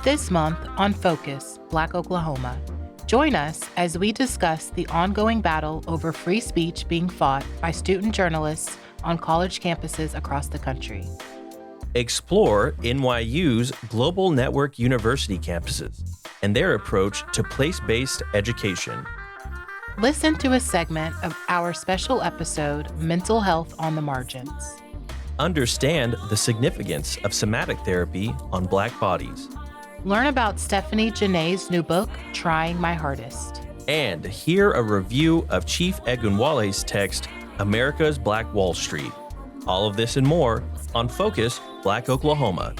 This month on Focus, Black Oklahoma, join us as we discuss the ongoing battle over free speech being fought by student journalists on college campuses across the country. Explore NYU's Global Network University campuses and their approach to place-based education. Listen to a segment of our special episode, Mental Health on the Margins. Understand the significance of somatic therapy on Black bodies. Learn about Stephanie Janae's new book, Trying My Hardest. And hear a review of Chief Egunwale's text, America's Black Wall Street. All of this and more on Focus, Black Oklahoma.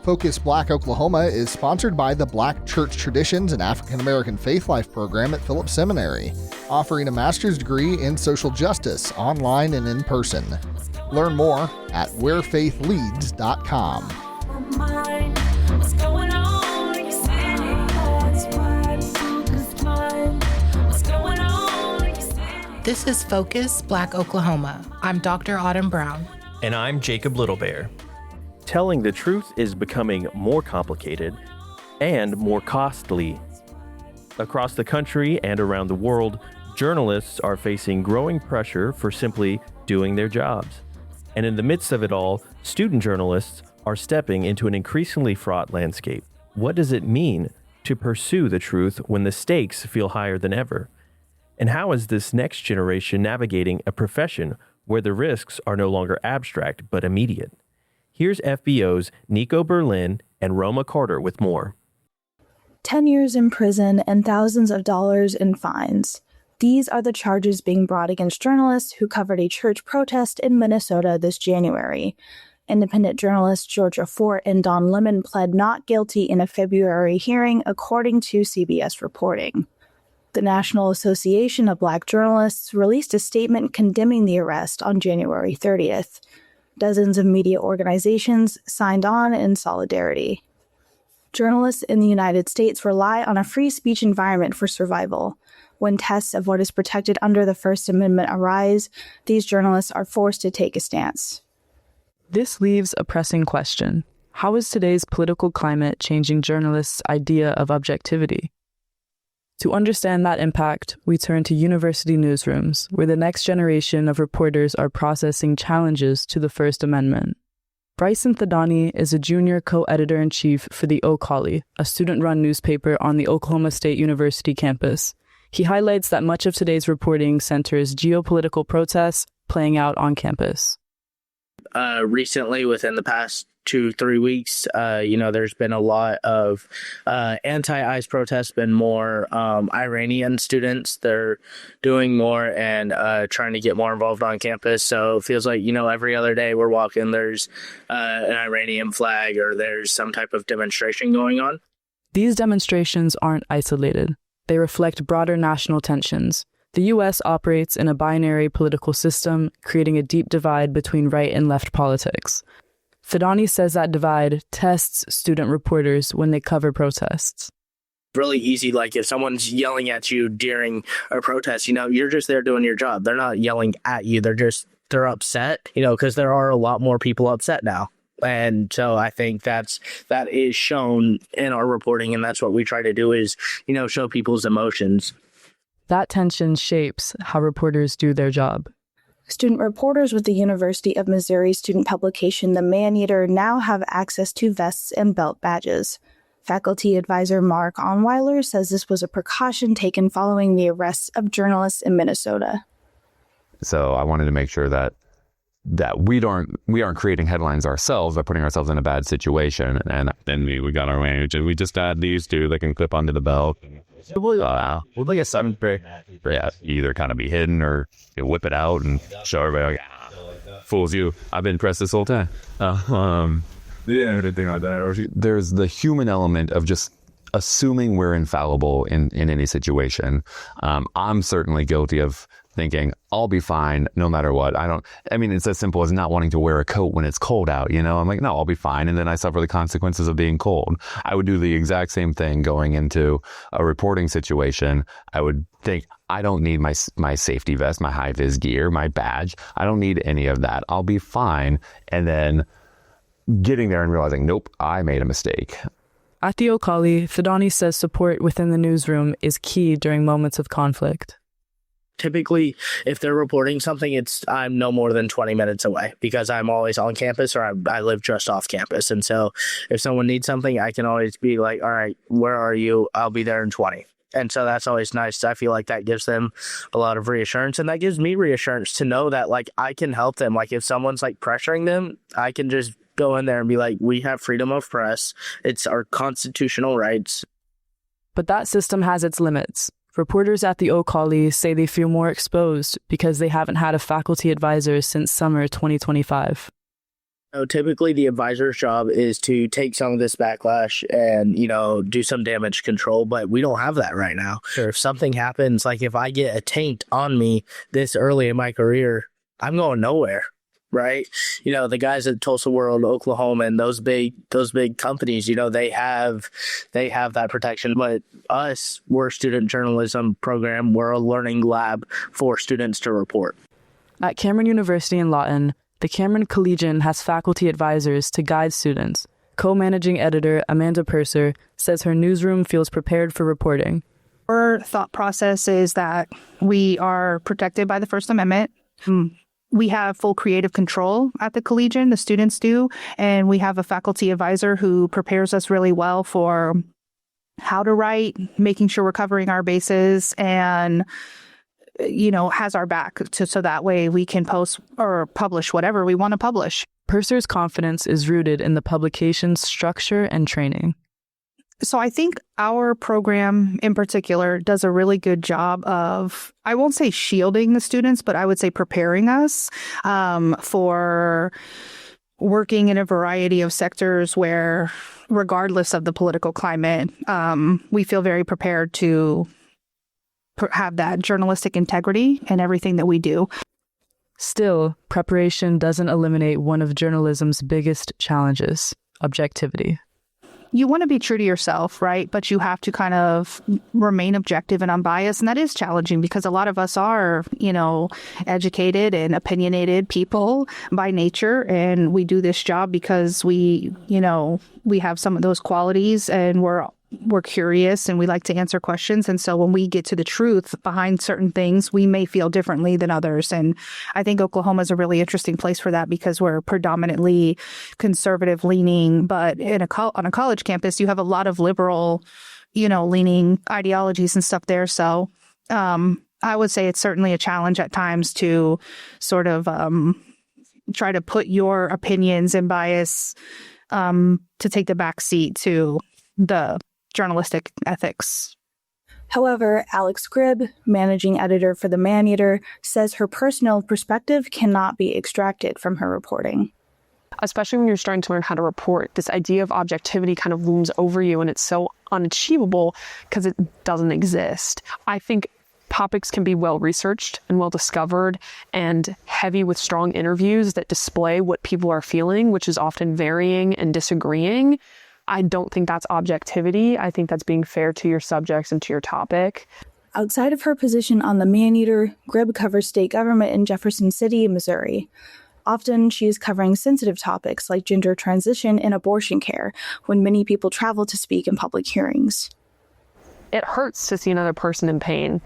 Focus Black Oklahoma is sponsored by the Black Church Traditions and African American Faith Life program at Phillips Seminary, offering a master's degree in social justice online and in person. Learn more at wherefaithleads.com. This is Focus Black Oklahoma. I'm Dr. Autumn Brown. And I'm Jacob Littlebear. Telling the truth is becoming more complicated and more costly. Across the country and around the world, journalists are facing growing pressure for simply doing their jobs. And in the midst of it all, student journalists are stepping into an increasingly fraught landscape. What does it mean to pursue the truth when the stakes feel higher than ever? And how is this next generation navigating a profession where the risks are no longer abstract but immediate? Here's FBO's Nico Berlin and Roma Carter with more. 10 years in prison and thousands of dollars in fines. These are the charges being brought against journalists who covered a church protest in Minnesota this January. Independent journalists Georgia Fort and Don Lemon pled not guilty in a February hearing, according to CBS reporting. The National Association of Black Journalists released a statement condemning the arrest on January 30th. Dozens of media organizations signed on in solidarity. Journalists in the United States rely on a free speech environment for survival. When tests of what is protected under the First Amendment arise, these journalists are forced to take a stance. This leaves a pressing question. How is today's political climate changing journalists' idea of objectivity? To understand that impact, we turn to university newsrooms, where the next generation of reporters are processing challenges to the First Amendment. Bryson Thadani is a junior co-editor-in-chief for the Ocollie, a student-run newspaper on the Oklahoma State University campus. He highlights that much of today's reporting centers geopolitical protests playing out on campus. Recently, within the past 2-3 weeks, there's been a lot of anti-ICE protests, been more Iranian students. They're doing more and trying to get more involved on campus. So it feels like, every other day we're walking, there's an Iranian flag or there's some type of demonstration going on. These demonstrations aren't isolated. They reflect broader national tensions. The U.S. operates in a binary political system, creating a deep divide between right and left politics. Thadani says that divide tests student reporters when they cover protests. Really easy, like if someone's yelling at you during a protest, you're just there doing your job. They're not yelling at you. They're upset, because there are a lot more people upset now. And so I think that is shown in our reporting, and that's what we try to do is, show people's emotions. That tension shapes how reporters do their job. Student reporters with the University of Missouri student publication The Maneater now have access to vests and belt badges. Faculty advisor Mark Onweiler says this was a precaution taken following the arrests of journalists in Minnesota. So I wanted to make sure that we aren't creating headlines ourselves by putting ourselves in a bad situation. And then we got our way. We just add these two that can clip onto the belt. We'll like a seventh break. Yeah, either kind of be hidden or whip it out and show everybody, fools you. I've been pressed this whole time. Anything like that. There's the human element of just assuming we're infallible in any situation. I'm certainly guilty of thinking I'll be fine no matter what. It's as simple as not wanting to wear a coat when it's cold out, I'm like, no, I'll be fine. And then I suffer the consequences of being cold. I would do the exact same thing going into a reporting situation. I would think, I don't need my safety vest, my high vis gear, my badge. I don't need any of that. I'll be fine. And then getting there and realizing, nope, I made a mistake. At the Okali, Thadani says support within the newsroom is key during moments of conflict. Typically, if they're reporting something, I'm no more than 20 minutes away because I'm always on campus or I live just off campus. And so if someone needs something, I can always be like, all right, where are you? I'll be there in 20. And so that's always nice. I feel like that gives them a lot of reassurance, and that gives me reassurance to know that like I can help them. Like if someone's like pressuring them, I can just go in there and be like, we have freedom of press. It's our constitutional rights. But that system has its limits. Reporters at the Okali say they feel more exposed because they haven't had a faculty advisor since summer 2025. Typically, the advisor's job is to take some of this backlash and, do some damage control, but we don't have that right now. Sure. If something happens, like if I get a taint on me this early in my career, I'm going nowhere. Right. The guys at Tulsa World, Oklahoma, and those big companies, they have that protection. But us, we're a student journalism program. We're a learning lab for students to report. At Cameron University in Lawton, the Cameron Collegian has faculty advisors to guide students. Co-managing editor Amanda Purser says her newsroom feels prepared for reporting. Our thought process is that we are protected by the First Amendment. We have full creative control at the Collegian, the students do, and we have a faculty advisor who prepares us really well for how to write, making sure we're covering our bases, and has our back so that way we can post or publish whatever we want to publish. Purser's confidence is rooted in the publication's structure and training. So I think our program in particular does a really good job of, I won't say shielding the students, but I would say preparing us for working in a variety of sectors where, regardless of the political climate, we feel very prepared to have that journalistic integrity in everything that we do. Still, preparation doesn't eliminate one of journalism's biggest challenges, objectivity. You want to be true to yourself, right? But you have to kind of remain objective and unbiased. And that is challenging because a lot of us are, educated and opinionated people by nature. And we do this job because we have some of those qualities and we're curious and we like to answer questions. And so when we get to the truth behind certain things, we may feel differently than others. And I think Oklahoma is a really interesting place for that because we're predominantly conservative leaning, but on a college campus, you have a lot of liberal, leaning ideologies and stuff there. So I would say it's certainly a challenge at times to sort of try to put your opinions and bias to take the back seat to the journalistic ethics. However, Alex Gribb, managing editor for The Maneater, says her personal perspective cannot be extracted from her reporting. Especially when you're starting to learn how to report, this idea of objectivity kind of looms over you and it's so unachievable because it doesn't exist. I think topics can be well researched and well discovered and heavy with strong interviews that display what people are feeling, which is often varying and disagreeing. I don't think that's objectivity. I think that's being fair to your subjects and to your topic. Outside of her position on The Maneater, Gribb covers state government in Jefferson City, Missouri. Often, she is covering sensitive topics like gender transition and abortion care when many people travel to speak in public hearings. It hurts to see another person in pain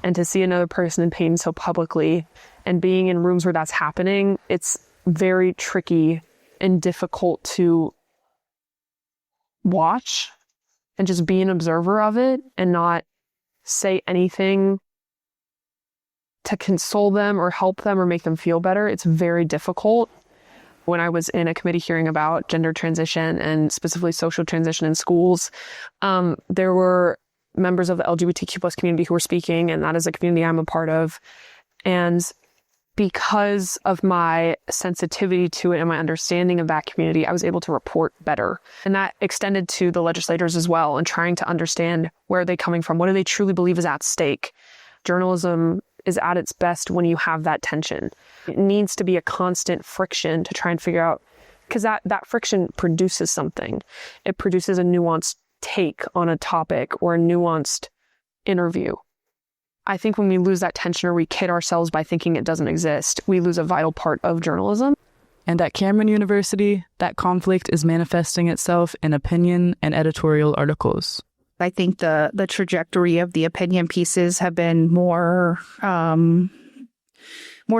and to see another person in pain so publicly. And being in rooms where that's happening, it's very tricky and difficult to watch and just be an observer of it and not say anything to console them or help them or make them feel better. It's very difficult. When I was in a committee hearing about gender transition and specifically social transition in schools, there were members of the LGBTQ plus community who were speaking, and that is a community I'm a part of. And because of my sensitivity to it and my understanding of that community, I was able to report better. And that extended to the legislators as well and trying to understand where are they coming from? What do they truly believe is at stake? Journalism is at its best when you have that tension. It needs to be a constant friction to try and figure out, because that friction produces something. It produces a nuanced take on a topic or a nuanced interview. I think when we lose that tension or we kid ourselves by thinking it doesn't exist, we lose a vital part of journalism. And at Cameron University, that conflict is manifesting itself in opinion and editorial articles. I think the trajectory of the opinion pieces have been more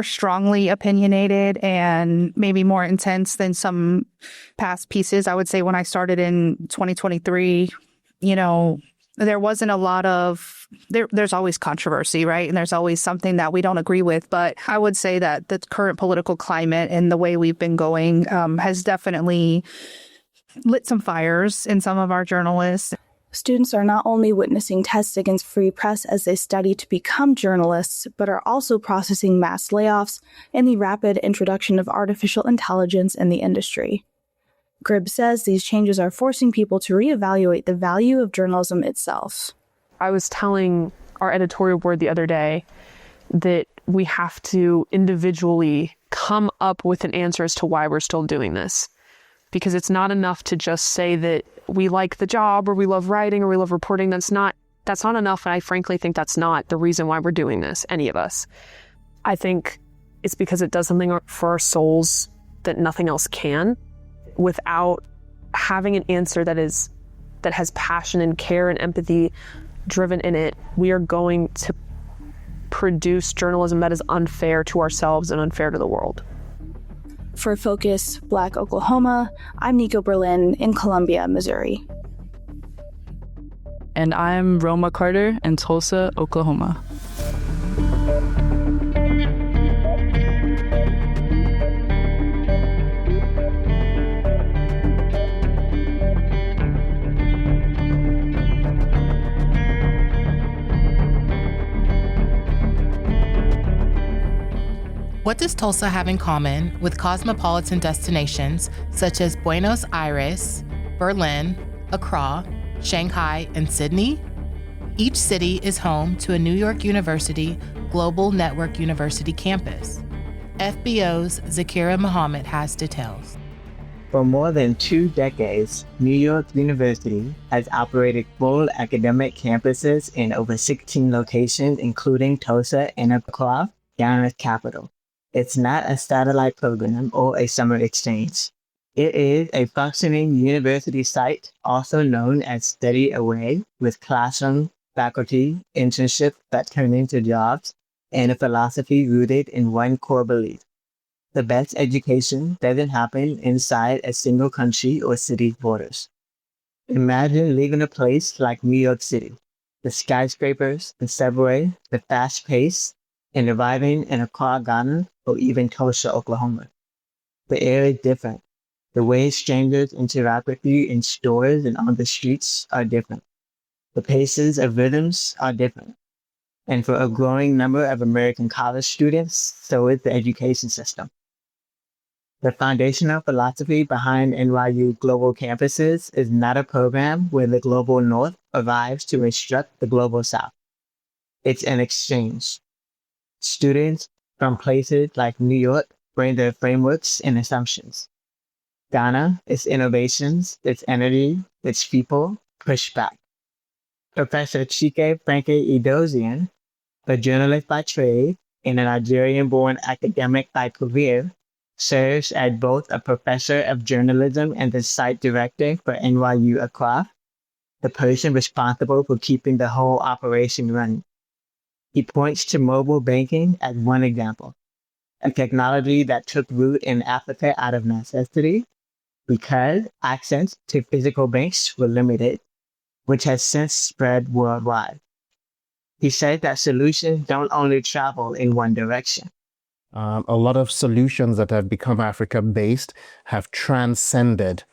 strongly opinionated and maybe more intense than some past pieces. I would say when I started in 2023, there wasn't a lot of, there's always controversy, right? And there's always something that we don't agree with. But I would say that the current political climate and the way we've been going has definitely lit some fires in some of our journalists. Students are not only witnessing tests against free press as they study to become journalists, but are also processing mass layoffs and the rapid introduction of artificial intelligence in the industry. Gribb says these changes are forcing people to reevaluate the value of journalism itself. I was telling our editorial board the other day that we have to individually come up with an answer as to why we're still doing this. Because it's not enough to just say that we like the job or we love writing or we love reporting. That's not enough. And I frankly think that's not the reason why we're doing this, any of us. I think it's because it does something for our souls that nothing else can. Without having an answer that has passion and care and empathy driven in it, we are going to produce journalism that is unfair to ourselves and unfair to the world. For Focus Black Oklahoma, I'm Nico Berlin in Columbia, Missouri. And I'm Roma Carter in Tulsa, Oklahoma. What does Tulsa have in common with cosmopolitan destinations such as Buenos Aires, Berlin, Accra, Shanghai, and Sydney? Each city is home to a New York University Global Network University campus. FBO's Zaakirah Muhammad has details. For more than 2 decades, New York University has operated full academic campuses in over 16 locations, including Tulsa and Accra, Ghana's capital. It's not a satellite program or a summer exchange. It is a functioning university site, also known as study away, with classroom, faculty, internships that turn into jobs, and a philosophy rooted in one core belief. The best education doesn't happen inside a single country or city's borders. Imagine leaving a place like New York City, the skyscrapers, the subway, the fast pace, and arriving in Accra, Ghana, or even Tulsa, Oklahoma. The air is different. The way strangers interact with you in stores and on the streets are different. The paces of rhythms are different. And for a growing number of American college students, so is the education system. The foundational philosophy behind NYU global campuses is not a program where the global north arrives to instruct the global south. It's an exchange. Students from places like New York bring their frameworks and assumptions. Ghana, its innovations, its energy, its people, push back. Professor Chike Franke Edozian, a journalist by trade and a Nigerian-born academic by career, serves as both a professor of journalism and the site director for NYU Accra, the person responsible for keeping the whole operation running. He points to mobile banking as one example, a technology that took root in Africa out of necessity because access to physical banks were limited, which has since spread worldwide. He said that solutions don't only travel in one direction. A lot of solutions that have become Africa-based have transcended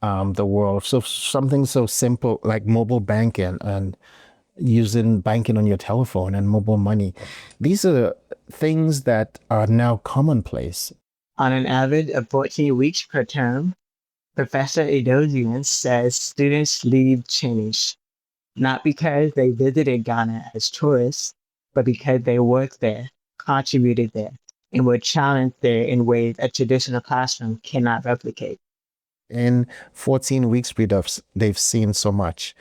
the world. So something so simple like mobile banking and using banking on your telephone and mobile money. These are things that are now commonplace. On an average of 14 weeks per term, Professor Edozian says students leave changed, not because they visited Ghana as tourists, but because they worked there, contributed there, and were challenged there in ways a traditional classroom cannot replicate. In 14 weeks, they've seen so much.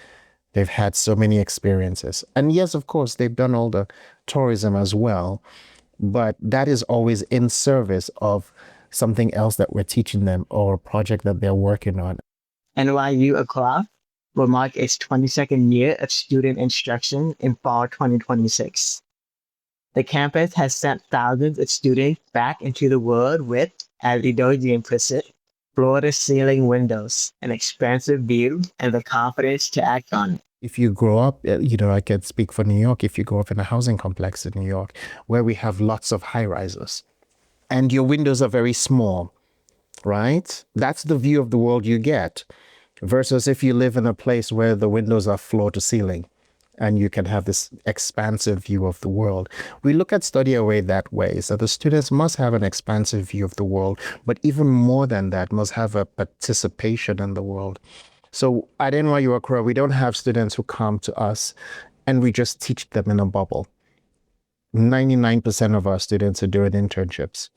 They've had so many experiences. And yes, of course, they've done all the tourism as well, but that is always in service of something else that we're teaching them or a project that they're working on. NYU Accra will mark its 22nd year of student instruction in fall 2026. The campus has sent thousands of students back into the world with, as Edojian puts it, floor-to-ceiling windows, an expansive view, and the confidence to act on it. If you grow up, I can speak for New York, if you grow up in a housing complex in New York, where we have lots of high rises, and your windows are very small, right? That's the view of the world you get. Versus if you live in a place where the windows are floor to ceiling and you can have this expansive view of the world. We look at Study Away that way. So the students must have an expansive view of the world, but even more than that, must have a participation in the world. So at NYU Accra, we don't have students who come to us and we just teach them in a bubble. 99% of our students are doing internships.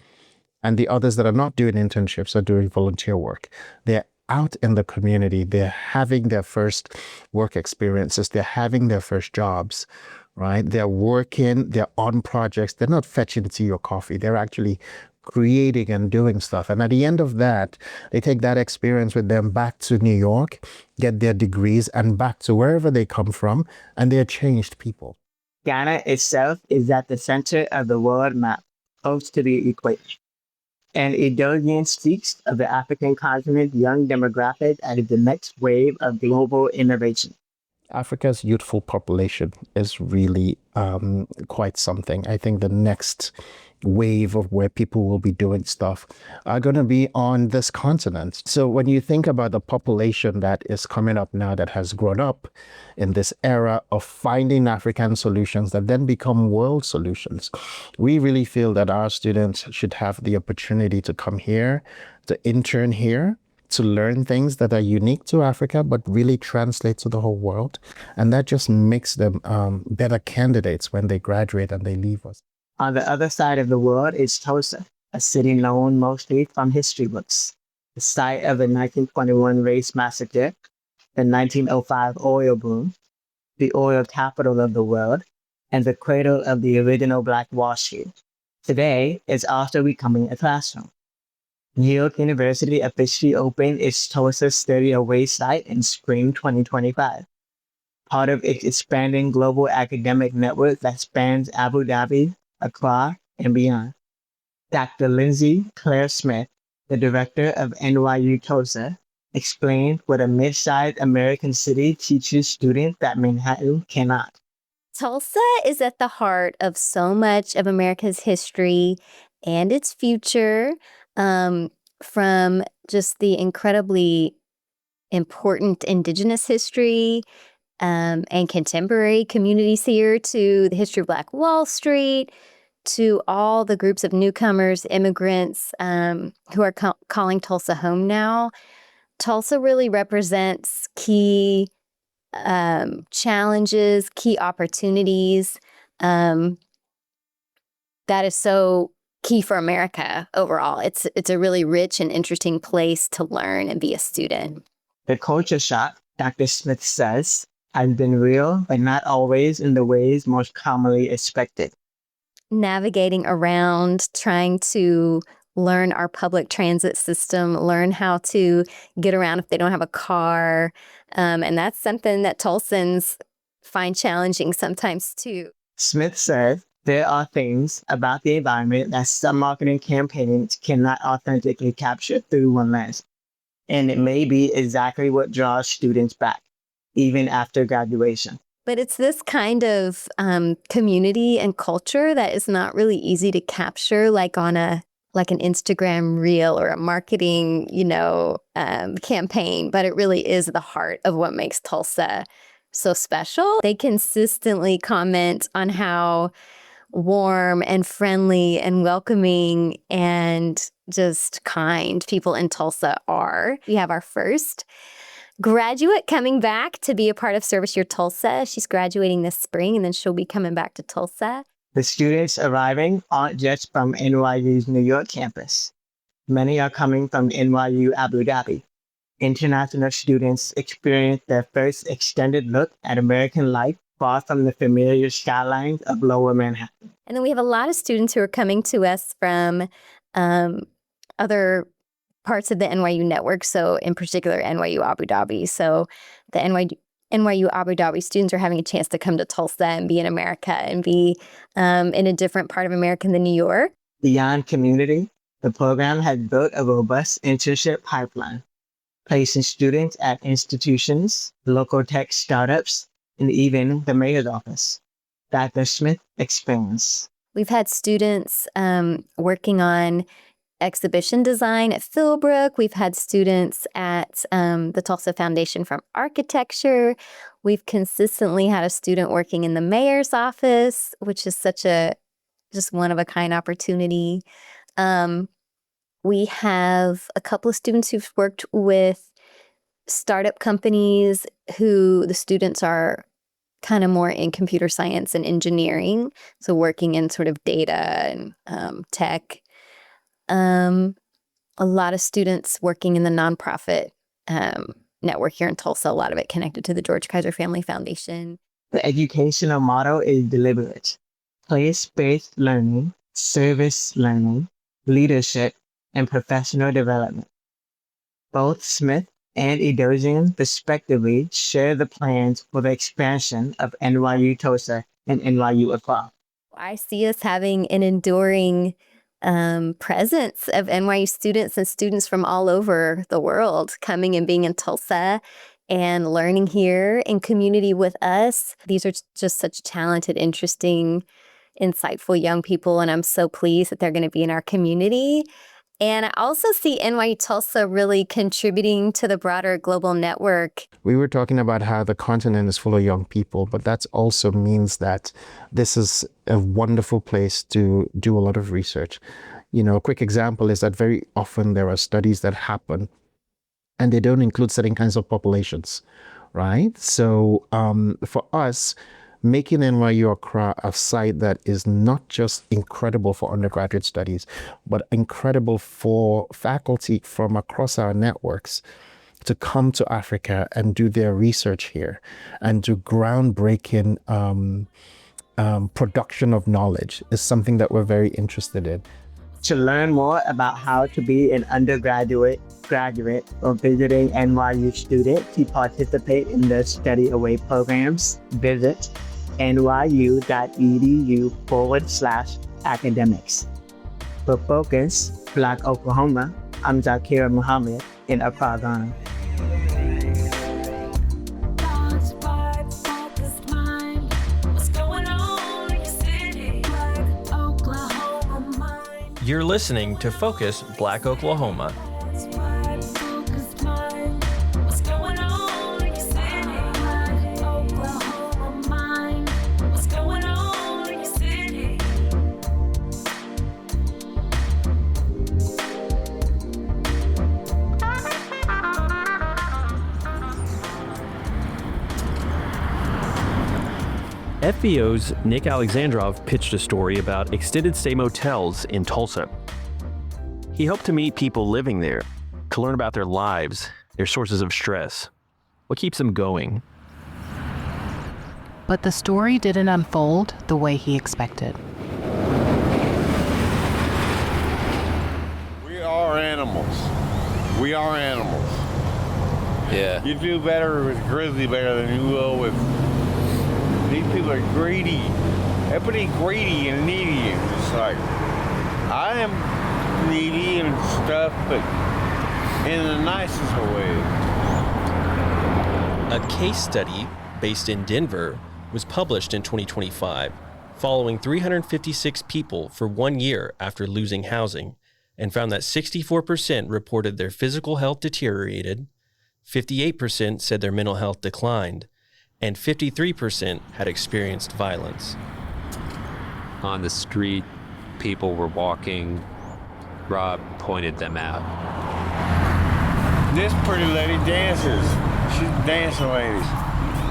And the others that are not doing internships are doing volunteer work. They're out in the community. They're having their first work experiences. They're having their first jobs, right? They're working, they're on projects. They're not fetching tea or coffee. They're actually creating and doing stuff. And at the end of that, they take that experience with them back to New York, get their degrees, and back to wherever they come from, and they're changed people. Ghana itself is at the center of the world map, close to the equator. And Edojian speaks of the African continent's young demographic as the next wave of global innovation. Africa's youthful population is really quite something. I think the next wave of where people will be doing stuff are going to be on this continent. So when you think about the population that is coming up now that has grown up in this era of finding African solutions that then become world solutions, we really feel that our students should have the opportunity to come here, to intern here, to learn things that are unique to Africa, but really translate to the whole world. And that just makes them better candidates when they graduate and they leave us. On the other side of the world is Tulsa, a city known mostly from history books, the site of the 1921 race massacre, the 1905 oil boom, the oil capital of the world, and the cradle of the original Black Wall Street. Today, it's also becoming a classroom. New York University officially opened its Tulsa Study Away site in spring 2025, part of its expanding global academic network that spans Abu Dhabi, Accra, and beyond. Dr. Lindsay Claire Smith, the director of NYU Tulsa, explained what a mid-sized American city teaches students that Manhattan cannot. Tulsa is at the heart of so much of America's history and its future, from just the incredibly important indigenous history and contemporary communities here to the history of Black Wall Street, to all the groups of newcomers, immigrants who are calling Tulsa home now. Tulsa really represents key challenges, key opportunities that is so key for America overall. It's a really rich and interesting place to learn and be a student. The culture shock, Dr. Smith says, has been real, but not always in the ways most commonly expected. Navigating around, trying to learn our public transit system, learn how to get around if they don't have a car. And that's something that Tulsans find challenging sometimes too. Smith said, there are things about the environment that some marketing campaigns cannot authentically capture through one lens. And it may be exactly what draws students back, even after graduation. But it's this kind of community and culture that is not really easy to capture, like on an Instagram reel or a marketing, campaign. But it really is the heart of what makes Tulsa so special. They consistently comment on how warm and friendly and welcoming and just kind people in Tulsa are. We have our first graduate coming back to be a part of Service Year Tulsa. She's graduating this spring, and then she'll be coming back to Tulsa. The students arriving aren't just from NYU's New York campus. Many are coming from NYU Abu Dhabi. International students experience their first extended look at American life far from the familiar skylines of Lower Manhattan. And then we have a lot of students who are coming to us from other parts of the NYU network, so in particular NYU Abu Dhabi. So the NYU Abu Dhabi students are having a chance to come to Tulsa and be in America and be in a different part of America than New York. Beyond community, the program has built a robust internship pipeline, placing students at institutions, local tech startups, and even the mayor's office. Dr. Smith expands. We've had students working on exhibition design at Philbrook. We've had students at the Tulsa Foundation for Architecture. We've consistently had a student working in the mayor's office, which is such a just one-of-a-kind opportunity. We have a couple of students who've worked with startup companies who the students are kind of more in computer science and engineering, so working in sort of data and tech. A lot of students working in the nonprofit network here in Tulsa, a lot of it connected to the George Kaiser Family Foundation. The educational model is deliberate. Place-based learning, service learning, leadership, and professional development. Both Smith and Edosian respectively share the plans for the expansion of NYU Tulsa and NYU Accra. I see us having an enduring presence of NYU students and students from all over the world coming and being in Tulsa and learning here in community with us. These are just such talented, interesting, insightful young people, and I'm so pleased that they're going to be in our community. And I also see NYU Tulsa really contributing to the broader global network. We were talking about how the continent is full of young people, but that also means that this is a wonderful place to do a lot of research. You know, a quick example is that very often there are studies that happen and they don't include certain kinds of populations, right? So for us, making NYU Accra a site that is not just incredible for undergraduate studies, but incredible for faculty from across our networks to come to Africa and do their research here and do groundbreaking production of knowledge is something that we're very interested in. To learn more about how to be an undergraduate, graduate, or visiting NYU student to participate in the Study Away programs, visit nyu.edu/academics. For Focus, Black Oklahoma, I'm Zaakirah Muhammad in Accra, Ghana. You're listening to Focus Black Oklahoma. FBO's Nick Alexandrov pitched a story about extended stay motels in Tulsa. He hoped to meet people living there, to learn about their lives, their sources of stress, what keeps them going. But the story didn't unfold the way he expected. We are animals. We are animals. Yeah. You do better with grizzly bear than you will with... These people are greedy. Everybody greedy and needy. It's like, I am needy and stuff, but in the nicest of ways. A case study based in Denver was published in 2025, following 356 people for 1 year after losing housing, and found that 64% reported their physical health deteriorated, 58% said their mental health declined, and 53% had experienced violence. On the street, people were walking. Rob pointed them out. This pretty lady dances. She's a dancing lady.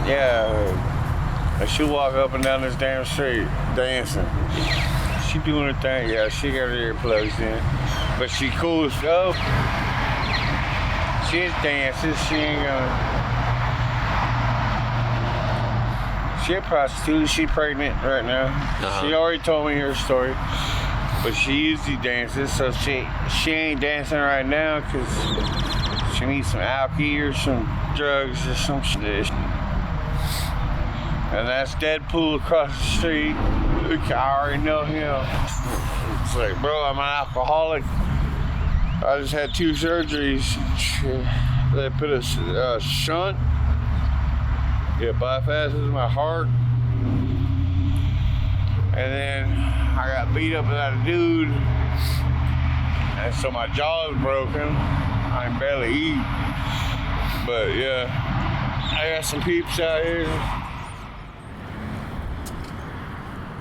Yeah. She'll walk up and down this damn street dancing. She doing her thing. Yeah, she got her earplugs in. But she cool as stuff. She's dancing. She ain't gonna... She a prostitute. She pregnant right now. She already told me her story. But she usually dances, so she ain't dancing right now because she needs some alcohol or some drugs or some shit. And that's Deadpool across the street. Look, I already know him. It's like, bro, I'm an alcoholic. I just had 2 surgeries. They put a shunt. It bypasses my heart. And then I got beat up by a dude. And so my jaw is broken. I can barely eat. But yeah, I got some peeps out here.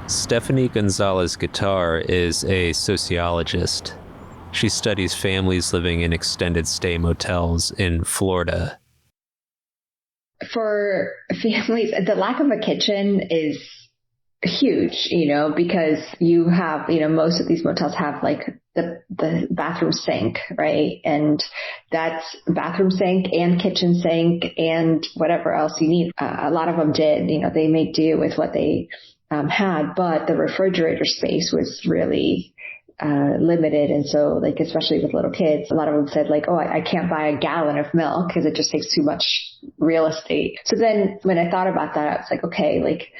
Stephanie Gonzalez-Guitar is a sociologist. She studies families living in extended stay motels in Florida. For families, the lack of a kitchen is huge, because you have, most of these motels have like the bathroom sink, right? And that's bathroom sink and kitchen sink and whatever else you need. A lot of them did, they made do with what they had, but the refrigerator space was really limited. And so like, especially with little kids, a lot of them said like, oh, I can't buy a gallon of milk because it just takes too much real estate. So then when I thought about that, I was like, okay, like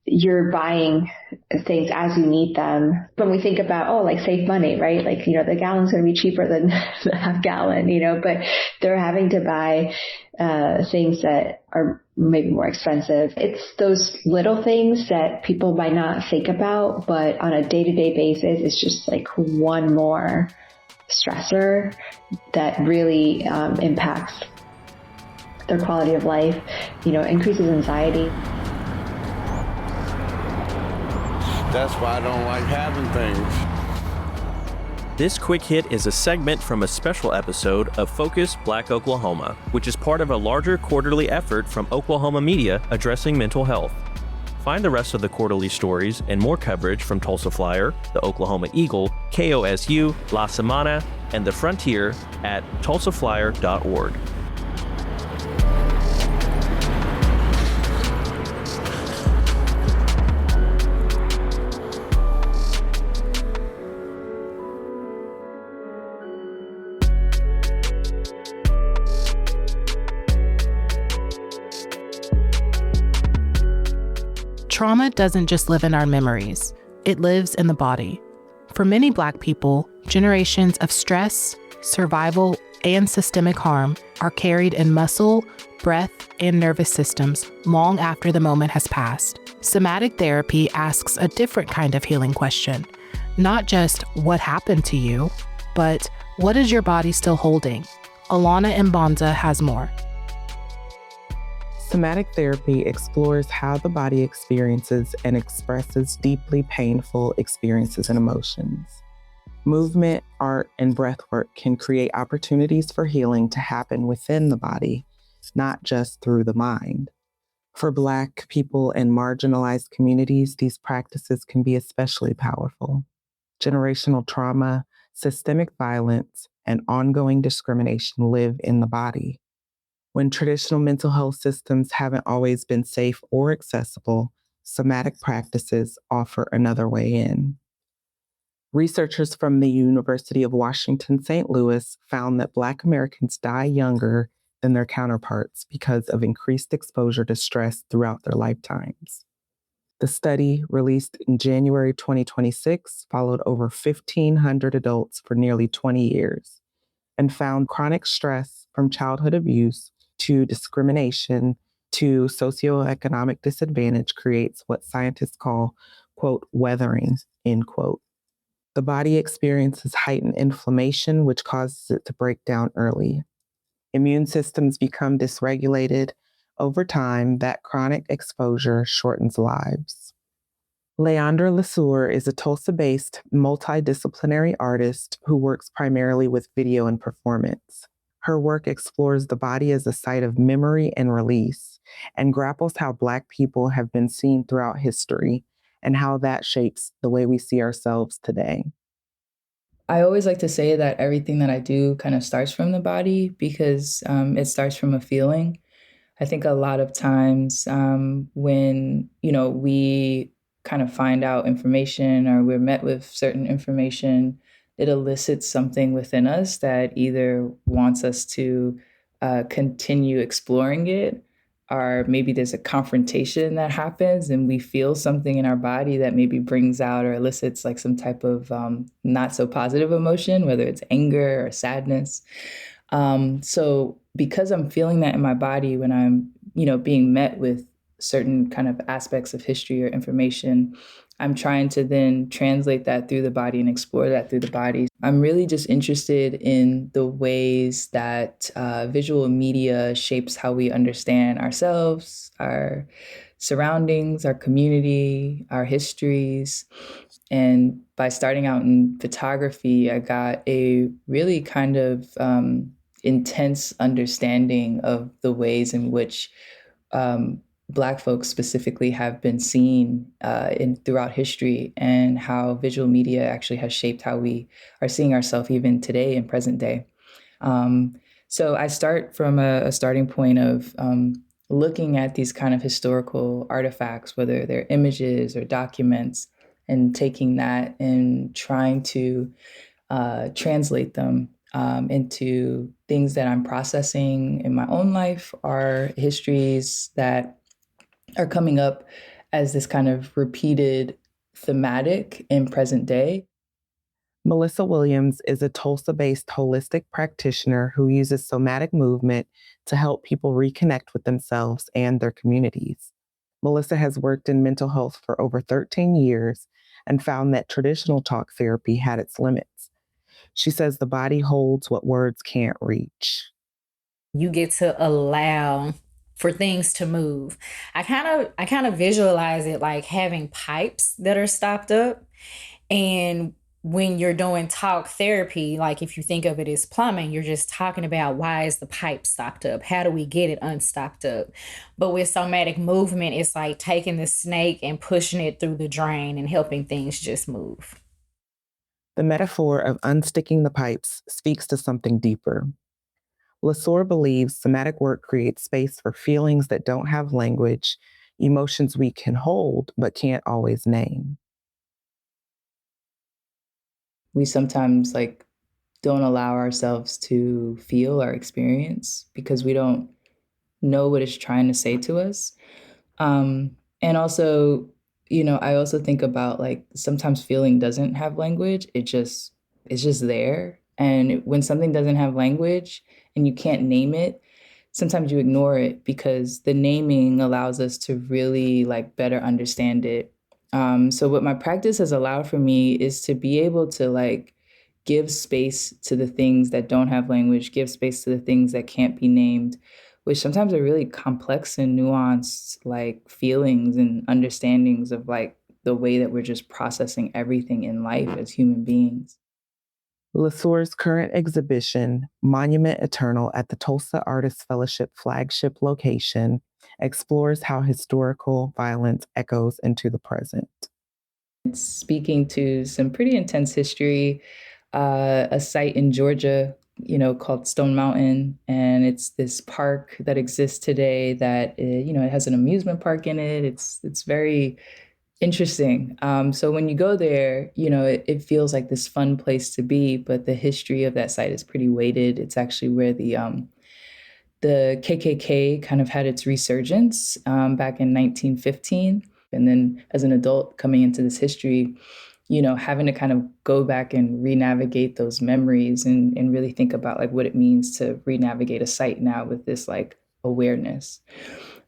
you're buying things as you need them. When we think about, like save money, right? Like, the gallon's going to be cheaper than the half gallon, but they're having to buy things that are maybe more expensive. It's those little things that people might not think about, but on a day-to-day basis, it's just like one more stressor that really impacts their quality of life, increases anxiety. That's why I don't like having things. This quick hit is a segment from a special episode of Focus Black Oklahoma, which is part of a larger quarterly effort from Oklahoma media addressing mental health. Find the rest of the quarterly stories and more coverage from Tulsa Flyer, the Oklahoma Eagle, KOSU, La Semana, and The Frontier at tulsaflyer.org. Trauma doesn't just live in our memories, it lives in the body. For many Black people, generations of stress, survival, and systemic harm are carried in muscle, breath, and nervous systems long after the moment has passed. Somatic therapy asks a different kind of healing question. Not just what happened to you, but what is your body still holding? Alana Mbanza has more. Somatic therapy explores how the body experiences and expresses deeply painful experiences and emotions. Movement, art, and breathwork can create opportunities for healing to happen within the body, not just through the mind. For Black people and marginalized communities, these practices can be especially powerful. Generational trauma, systemic violence, and ongoing discrimination live in the body. When traditional mental health systems haven't always been safe or accessible, somatic practices offer another way in. Researchers from the University of Washington, St. Louis found that Black Americans die younger than their counterparts because of increased exposure to stress throughout their lifetimes. The study, released in January 2026, followed over 1,500 adults for nearly 20 years and found chronic stress from childhood abuse to discrimination to socioeconomic disadvantage creates what scientists call, quote, weathering, end quote. The body experiences heightened inflammation, which causes it to break down early. Immune systems become dysregulated. Over time, that chronic exposure shortens lives. Leandra Lesueur is a Tulsa-based multidisciplinary artist who works primarily with video and performance. Her work explores the body as a site of memory and release and grapples how Black people have been seen throughout history and how that shapes the way we see ourselves today. I always like to say that everything that I do kind of starts from the body because it starts from a feeling. I think a lot of times when, we kind of find out information or we're met with certain information, it elicits something within us that either wants us to continue exploring it, or maybe there's a confrontation that happens and we feel something in our body that maybe brings out or elicits like some type of not so positive emotion, whether it's anger or sadness. So because I'm feeling that in my body when I'm, being met with certain kind of aspects of history or information, I'm trying to then translate that through the body and explore that through the body. I'm really just interested in the ways that visual media shapes how we understand ourselves, our surroundings, our community, our histories. And by starting out in photography, I got a really kind of intense understanding of the ways in which Black folks specifically have been seen throughout history, and how visual media actually has shaped how we are seeing ourselves even today in present day. So I start from a starting point of looking at these kind of historical artifacts, whether they're images or documents, and taking that and trying to translate them into things that I'm processing in my own life, or histories that are coming up as this kind of repeated thematic in present day. Melissa Williams is a Tulsa-based holistic practitioner who uses somatic movement to help people reconnect with themselves and their communities. Melissa has worked in mental health for over 13 years and found that traditional talk therapy had its limits. She says the body holds what words can't reach. You get to allow for things to move. I kind of visualize it like having pipes that are stopped up. And when you're doing talk therapy, like if you think of it as plumbing, you're just talking about why is the pipe stopped up? How do we get it unstopped up? But with somatic movement, it's like taking the snake and pushing it through the drain and helping things just move. The metaphor of unsticking the pipes speaks to something deeper. Lasore believes somatic work creates space for feelings that don't have language, emotions we can hold but can't always name. We sometimes don't allow ourselves to feel our experience because we don't know what it's trying to say to us. And also, I also think about sometimes feeling doesn't have language. It's just there. And when something doesn't have language and you can't name it, sometimes you ignore it because the naming allows us to really better understand it. So what my practice has allowed for me is to be able to give space to the things that don't have language, give space to the things that can't be named, which sometimes are really complex and nuanced feelings and understandings of the way that we're just processing everything in life as human beings. Lasore's current exhibition, Monument Eternal, at the Tulsa Artists Fellowship flagship location, explores how historical violence echoes into the present. It's speaking to some pretty intense history, a site in Georgia, called Stone Mountain. And it's this park that exists today that, it has an amusement park in it. It's very interesting. So when you go there, it feels like this fun place to be, but the history of that site is pretty weighted. It's actually where the KKK kind of had its resurgence back in 1915. And then as an adult coming into this history, having to kind of go back and re-navigate those memories and really think about what it means to re-navigate a site now with this awareness.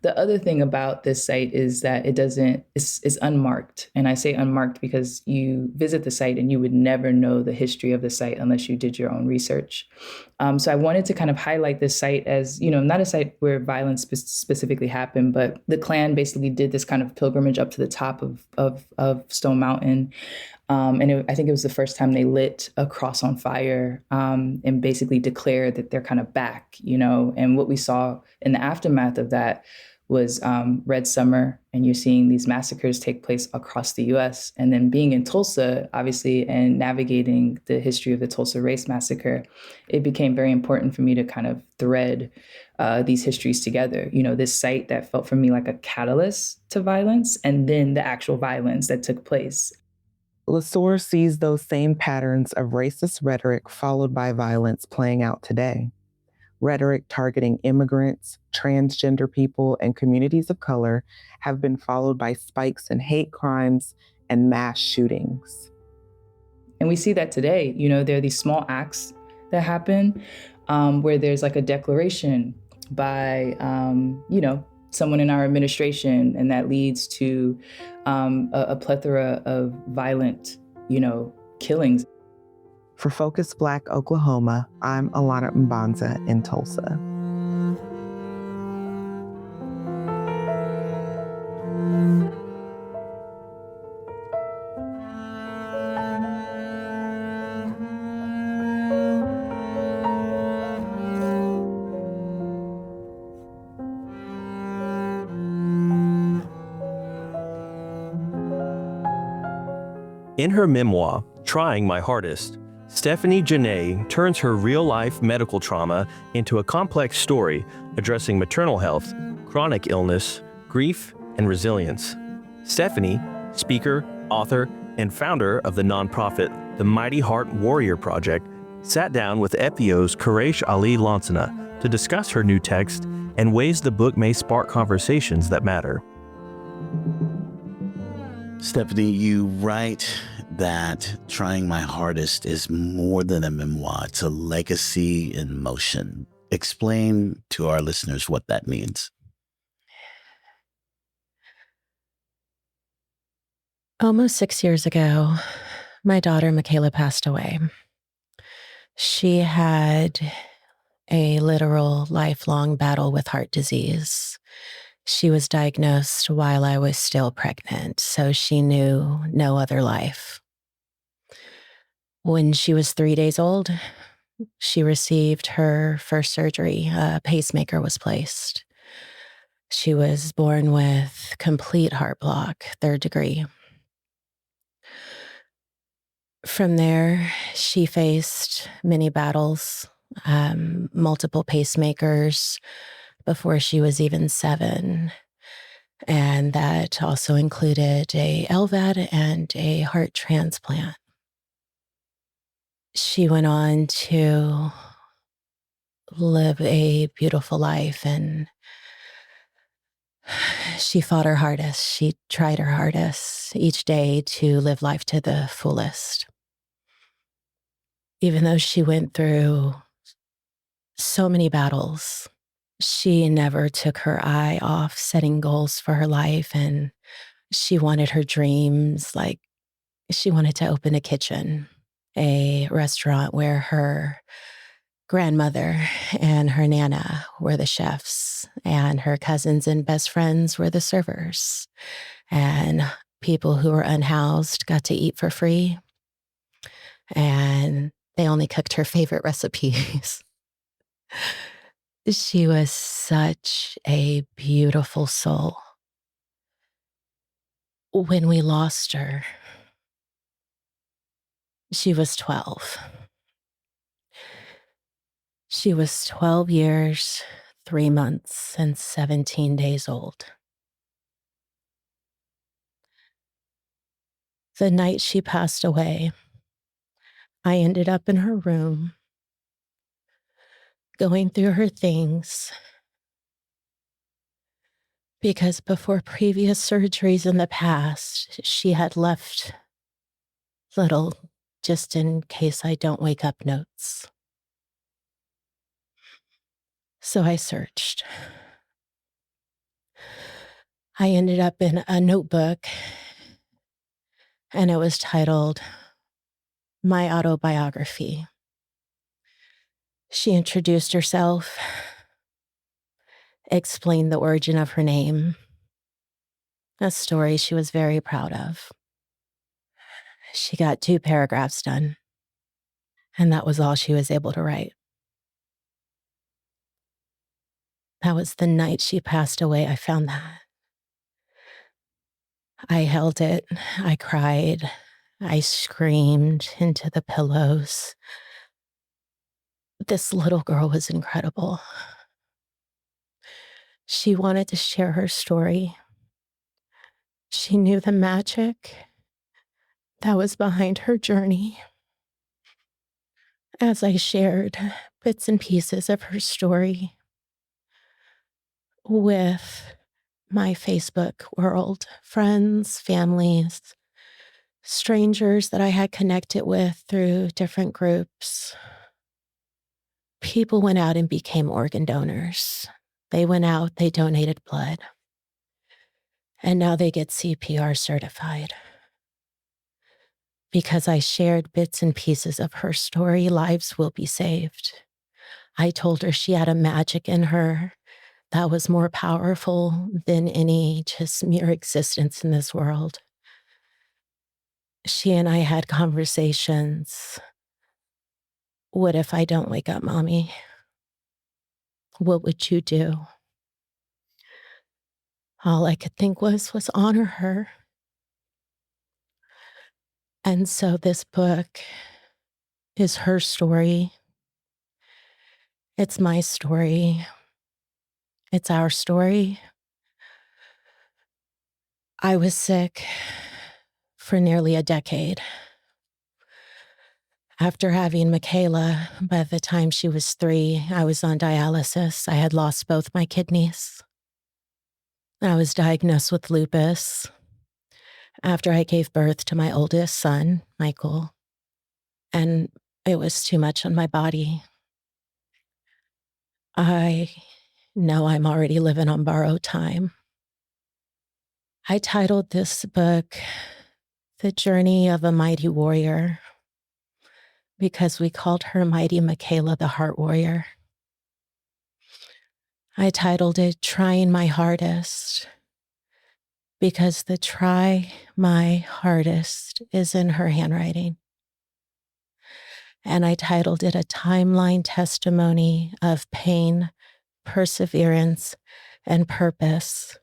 The other thing about this site is that it's unmarked. And I say unmarked because you visit the site and you would never know the history of the site unless you did your own research. So I wanted to kind of highlight this site as, not a site where violence specifically happened, but the Klan basically did this kind of pilgrimage up to the top of Stone Mountain. I think it was the first time they lit a cross on fire and basically declared that they're kind of back, And what we saw in the aftermath of that was Red Summer, and you're seeing these massacres take place across the US. And then being in Tulsa, obviously, and navigating the history of the Tulsa Race Massacre, it became very important for me to kind of thread these histories together. This site that felt for me like a catalyst to violence, and then the actual violence that took place. Lesueur sees those same patterns of racist rhetoric followed by violence playing out today. Rhetoric targeting immigrants, transgender people, and communities of color have been followed by spikes in hate crimes and mass shootings. And we see that today. There are these small acts that happen where there's like a declaration by, someone in our administration, and that leads to a plethora of violent, killings. For Focus Black Oklahoma, I'm Alana Mbanza in Tulsa. In her memoir, Trying My Hardest, Stephanie Janae turns her real-life medical trauma into a complex story addressing maternal health, chronic illness, grief, and resilience. Stephanie, speaker, author, and founder of the nonprofit The Mighty Heart Warrior Project, sat down with FEO's Quraysh Ali Lansana to discuss her new text and ways the book may spark conversations that matter. Stephanie, you write that Trying My Hardest is more than a memoir. It's a legacy in motion. Explain to our listeners what that means. Almost 6 years ago, my daughter, Michaela, passed away. She had a literal lifelong battle with heart disease. She was diagnosed while I was still pregnant, so she knew no other life. When she was 3 days old, she received her first surgery. A pacemaker was placed. She was born with complete heart block, 3rd degree. From there, she faced many battles, multiple pacemakers before she was even 7. And that also included a LVAD and a heart transplant. She went on to live a beautiful life, and she fought her hardest. She tried her hardest each day to live life to the fullest. Even though she went through so many battles, she never took her eye off setting goals for her life, and she wanted her dreams. Like, she wanted to open a kitchen, a restaurant where her grandmother and her nana were the chefs, and her cousins and best friends were the servers, and people who were unhoused got to eat for free, and they only cooked her favorite recipes. She was such a beautiful soul. When we lost her, she was 12. She was 12 years, 3 months, and 17 days old. The night she passed away, I ended up in her room, going through her things, because before previous surgeries in the past, she had left little, just in case I don't wake up, notes. So I searched. I ended up in a notebook, and it was titled My Autobiography. She introduced herself, explained the origin of her name, a story she was very proud of. She got 2 paragraphs done, and that was all she was able to write. That was the night she passed away. I found that. I held it. I cried. I screamed into the pillows. This little girl was incredible. She wanted to share her story. She knew the magic that was behind her journey. As I shared bits and pieces of her story with my Facebook world, friends, families, strangers that I had connected with through different groups, people went out and became organ donors. They went out, they donated blood, and now they get CPR certified. Because I shared bits and pieces of her story, lives will be saved. I told her she had a magic in her that was more powerful than any just mere existence in this world. She and I had conversations. What if I don't wake up, Mommy? What would you do? All I could think was honor her. And so this book is her story. It's my story. It's our story. I was sick for nearly a decade. After having Michaela, by the time she was 3, I was on dialysis. I had lost both my kidneys. I was diagnosed with lupus after I gave birth to my oldest son, Michael, and it was too much on my body. I know I'm already living on borrowed time. I titled this book, The Journey of a Mighty Warrior, because we called her Mighty Michaela the Heart Warrior. I titled it Trying My Hardest, because the try my hardest is in her handwriting. And I titled it A Timeline Testimony of Pain, Perseverance, and Purpose,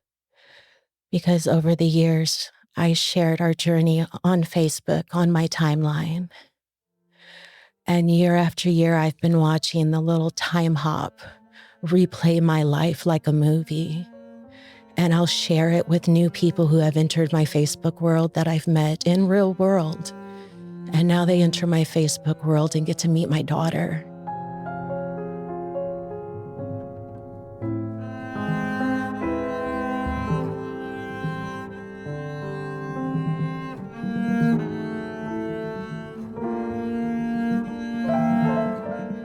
because over the years, I shared our journey on Facebook, on my timeline. And year after year, I've been watching the little time hop replay my life like a movie. And I'll share it with new people who have entered my Facebook world that I've met in real world. And now they enter my Facebook world and get to meet my daughter.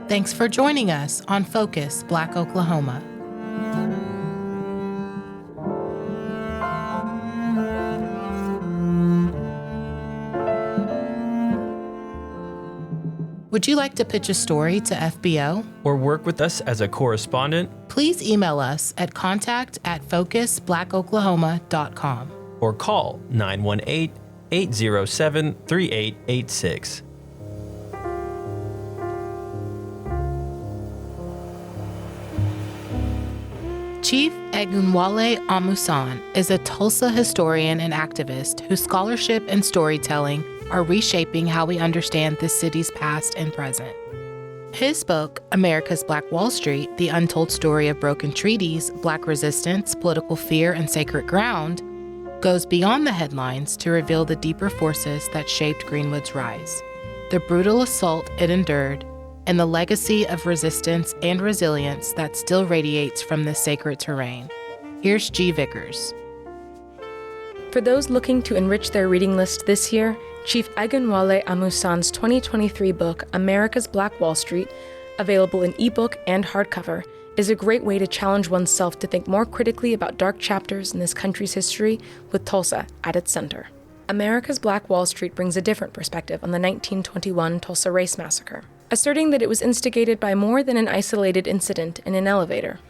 Thanks for joining us on Focus Black Oklahoma. Would you like to pitch a story to FBO? Or work with us as a correspondent? Please email us at contact@focusblackoklahoma.com. Or call 918-807-3886. Chief Egunwale Amusan is a Tulsa historian and activist whose scholarship and storytelling are reshaping how we understand this city's past and present. His book, America's Black Wall Street, The Untold Story of Broken Treaties, Black Resistance, Political Fear, and Sacred Ground, goes beyond the headlines to reveal the deeper forces that shaped Greenwood's rise, the brutal assault it endured, and the legacy of resistance and resilience that still radiates from this sacred terrain. Here's G. Vickers. For those looking to enrich their reading list this year, Chief Egunwale Amusan's 2023 book, America's Black Wall Street, available in ebook and hardcover, is a great way to challenge oneself to think more critically about dark chapters in this country's history with Tulsa at its center. America's Black Wall Street brings a different perspective on the 1921 Tulsa Race Massacre, asserting that it was instigated by more than an isolated incident in an elevator.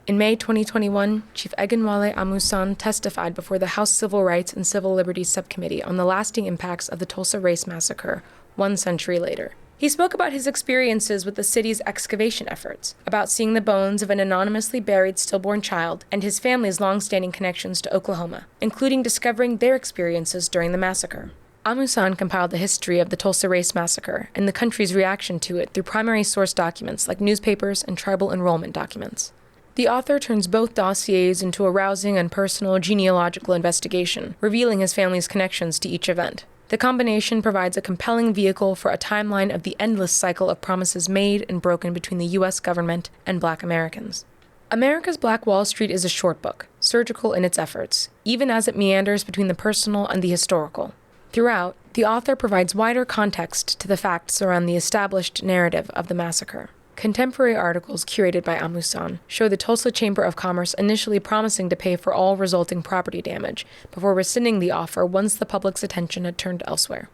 In May 2021, Chief Egunwale Amusan testified before the House Civil Rights and Civil Liberties Subcommittee on the lasting impacts of the Tulsa Race Massacre 1 century later. He spoke about his experiences with the city's excavation efforts, about seeing the bones of an anonymously buried stillborn child, and his family's long-standing connections to Oklahoma, including discovering their experiences during the massacre. Amusan compiled the history of the Tulsa Race Massacre and the country's reaction to it through primary source documents like newspapers and tribal enrollment documents. The author turns both dossiers into a rousing and personal genealogical investigation, revealing his family's connections to each event. The combination provides a compelling vehicle for a timeline of the endless cycle of promises made and broken between the U.S. government and Black Americans. America's Black Wall Street is a short book, surgical in its efforts, even as it meanders between the personal and the historical. Throughout, the author provides wider context to the facts around the established narrative of the massacre. Contemporary articles curated by Amusan show the Tulsa Chamber of Commerce initially promising to pay for all resulting property damage before rescinding the offer once the public's attention had turned elsewhere.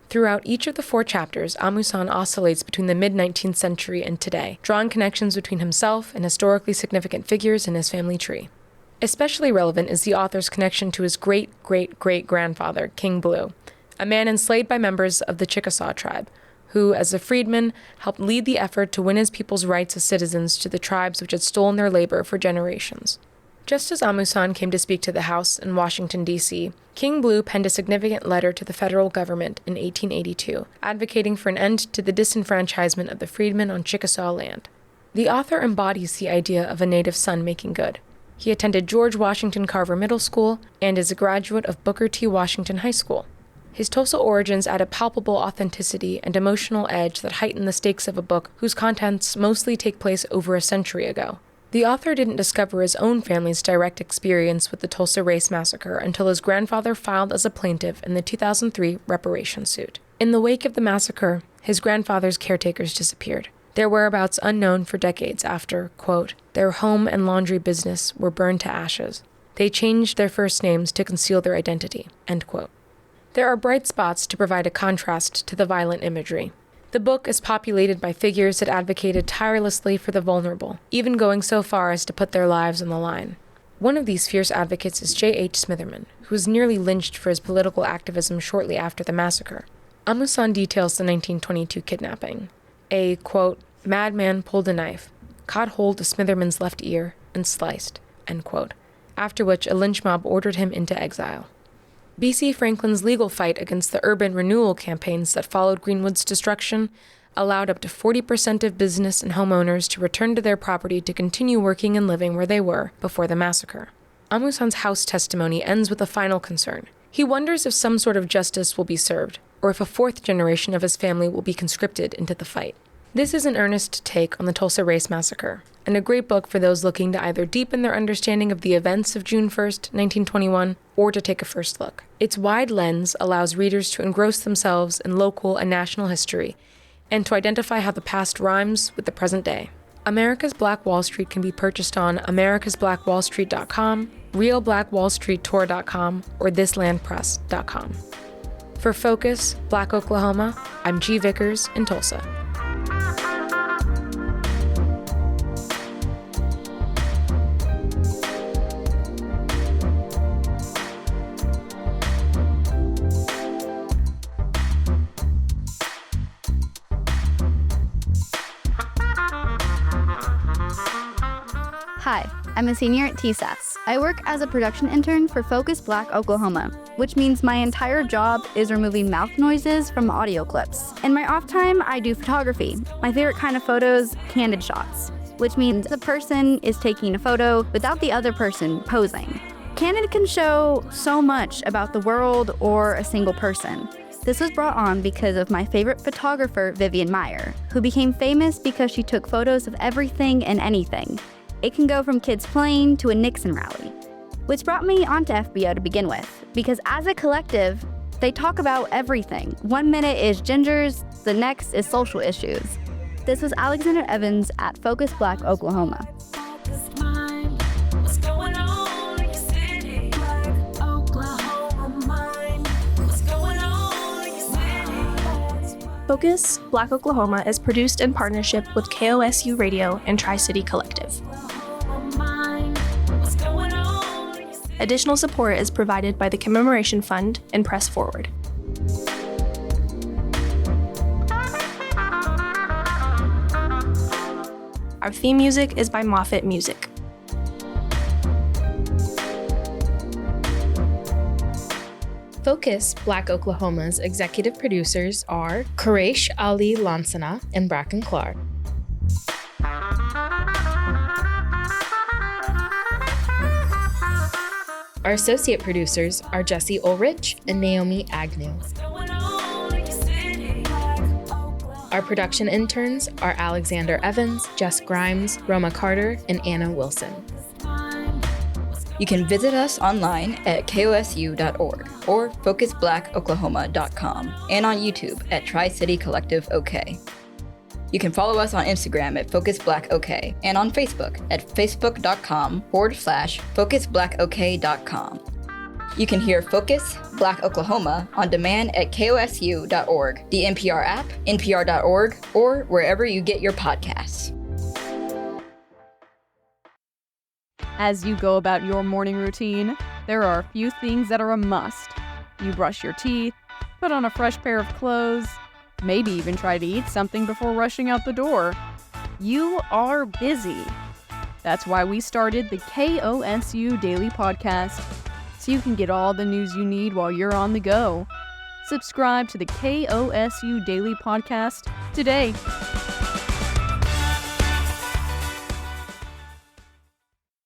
Throughout each of the 4 chapters, Amusan oscillates between the mid-19th century and today, drawing connections between himself and historically significant figures in his family tree. Especially relevant is the author's connection to his great-great-great-grandfather, King Blue, a man enslaved by members of the Chickasaw tribe, who, as a freedman, helped lead the effort to win his people's rights as citizens to the tribes which had stolen their labor for generations. Just as Amusan came to speak to the House in Washington, D.C., King Blue penned a significant letter to the federal government in 1882, advocating for an end to the disenfranchisement of the freedmen on Chickasaw land. The author embodies the idea of a native son making good. He attended George Washington Carver Middle School and is a graduate of Booker T. Washington High School. His Tulsa origins add a palpable authenticity and emotional edge that heighten the stakes of a book whose contents mostly take place over a century ago. The author didn't discover his own family's direct experience with the Tulsa Race Massacre until his grandfather filed as a plaintiff in the 2003 reparations suit. In the wake of the massacre, his grandfather's caretakers disappeared, their whereabouts unknown for decades after, quote, their home and laundry business were burned to ashes. They changed their first names to conceal their identity, end quote. There are bright spots to provide a contrast to the violent imagery. The book is populated by figures that advocated tirelessly for the vulnerable, even going so far as to put their lives on the line. One of these fierce advocates is J.H. Smitherman, who was nearly lynched for his political activism shortly after the massacre. Amusan details the 1922 kidnapping. A, quote, madman pulled a knife, caught hold of Smitherman's left ear, and sliced, end quote, after which a lynch mob ordered him into exile. B.C. Franklin's legal fight against the urban renewal campaigns that followed Greenwood's destruction allowed up to 40% of business and homeowners to return to their property to continue working and living where they were before the massacre. Amusan's House testimony ends with a final concern. He wonders if some sort of justice will be served, or if a 4th generation of his family will be conscripted into the fight. This is an earnest take on the Tulsa Race Massacre, and a great book for those looking to either deepen their understanding of the events of June 1st, 1921, or to take a first look. Its wide lens allows readers to engross themselves in local and national history, and to identify how the past rhymes with the present day. America's Black Wall Street can be purchased on americasblackwallstreet.com, realblackwallstreettour.com, or thislandpress.com. For Focus, Black Oklahoma, I'm G. Vickers in Tulsa. Hi, I'm a senior at TSAS. I work as a production intern for Focus Black Oklahoma, which means my entire job is removing mouth noises from audio clips. In my off time, I do photography. My favorite kind of photos, candid shots, which means the person is taking a photo without the other person posing. Candid can show so much about the world or a single person. This was brought on because of my favorite photographer, Vivian Meyer, who became famous because she took photos of everything and anything. It can go from kids playing to a Nixon rally, which brought me onto FBO to begin with, because as a collective, they talk about everything. 1 minute is gingers, the next is social issues. This was Alexander Evans at Focus Black Oklahoma. Focus Black Oklahoma is produced in partnership with KOSU Radio and Tri-City Collective. Additional support is provided by the Commemoration Fund and Press Forward. Our theme music is by Moffat Music. Focus Black Oklahoma's executive producers are Quraysh Ali Lansana and Bracken Clark. Our associate producers are Jesse Ulrich and Naomi Agnew. Our production interns are Alexander Evans, Jess Grimes, Roma Carter, and Anna Wilson. You can visit us online at kosu.org or focusblackoklahoma.com and on YouTube at Tri-City Collective OK. You can follow us on Instagram at FocusBlackOK and on Facebook at facebook.com/FocusBlackOK.com. You can hear Focus Black Oklahoma on demand at kosu.org, the NPR app, npr.org, or wherever you get your podcasts. As you go about your morning routine, there are a few things that are a must. You brush your teeth, put on a fresh pair of clothes, maybe even try to eat something before rushing out the door. You are busy. That's why we started the KOSU Daily Podcast, so you can get all the news you need while you're on the go. Subscribe to the KOSU Daily Podcast today.